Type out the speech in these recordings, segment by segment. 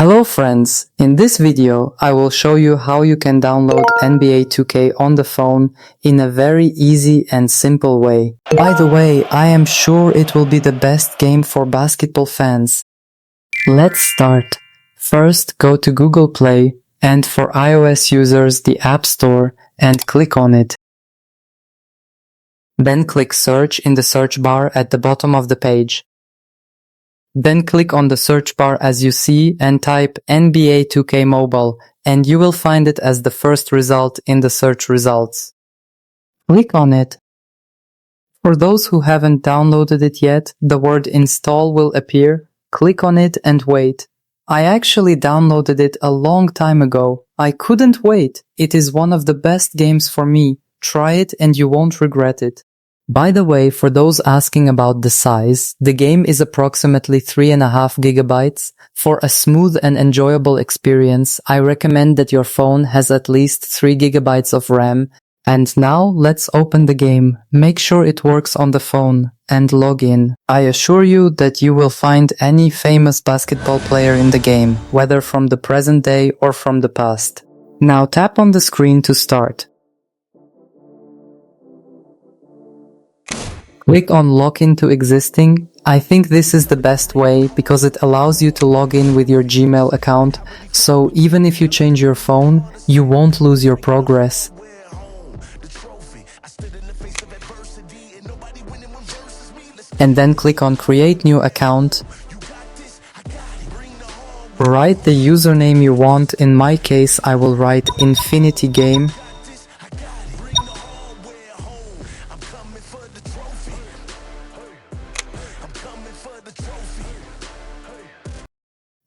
Hello friends, in this video I will show you how you can download NBA 2K on the phone in a very easy and simple way. By the way, I am sure it will be the best game for basketball fans. Let's start. First, go to Google Play and for iOS users the App Store and click on it. Then click Search in the search bar at the bottom of the page. Then click on the search bar as you see and type NBA 2K Mobile and you will find it as the first result in the search results. Click on it. For those who haven't downloaded it yet, the word install will appear. Click on it and wait. I actually downloaded it a long time ago. I couldn't wait. It is one of the best games for me. Try it and you won't regret it. By the way, for those asking about the size, the game is approximately 3.5 gigabytes. For a smooth and enjoyable experience, I recommend that your phone has at least 3 gigabytes of RAM. And now let's open the game. Make sure it works on the phone and log in. I assure you that you will find any famous basketball player in the game, whether from the present day or from the past. Now tap on the screen to start. Click on Login to Existing. I think this is the best way because it allows you to log in with your Gmail account, so even if you change your phone, you won't lose your progress. And then click on Create New Account. Write the username you want. In my case, I will write Infinity Game.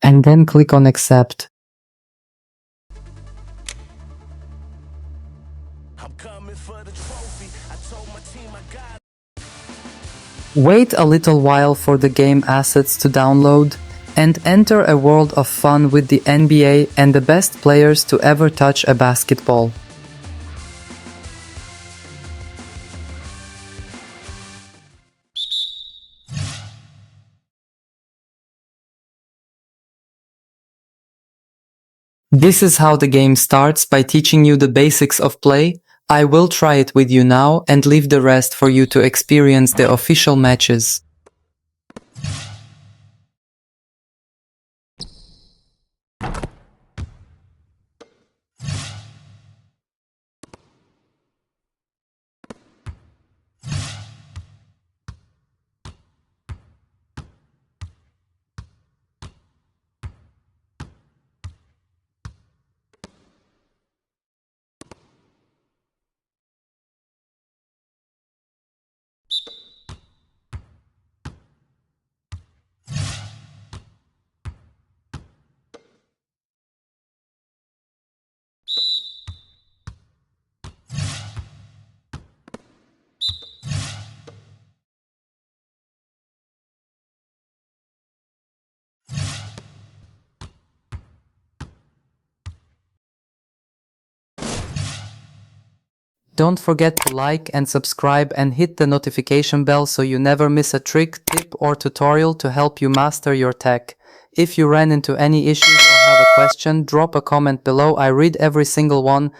And then click on Accept. Wait a little while for the game assets to download and enter a world of fun with the NBA and the best players to ever touch a basketball. This is how the game starts, by teaching you the basics of play. I will try it with you now and leave the rest for you to experience the official matches. Don't forget to like and subscribe and hit the notification bell so you never miss a trick, tip or tutorial to help you master your tech. If you ran into any issues or have a question, drop a comment below. I read every single one.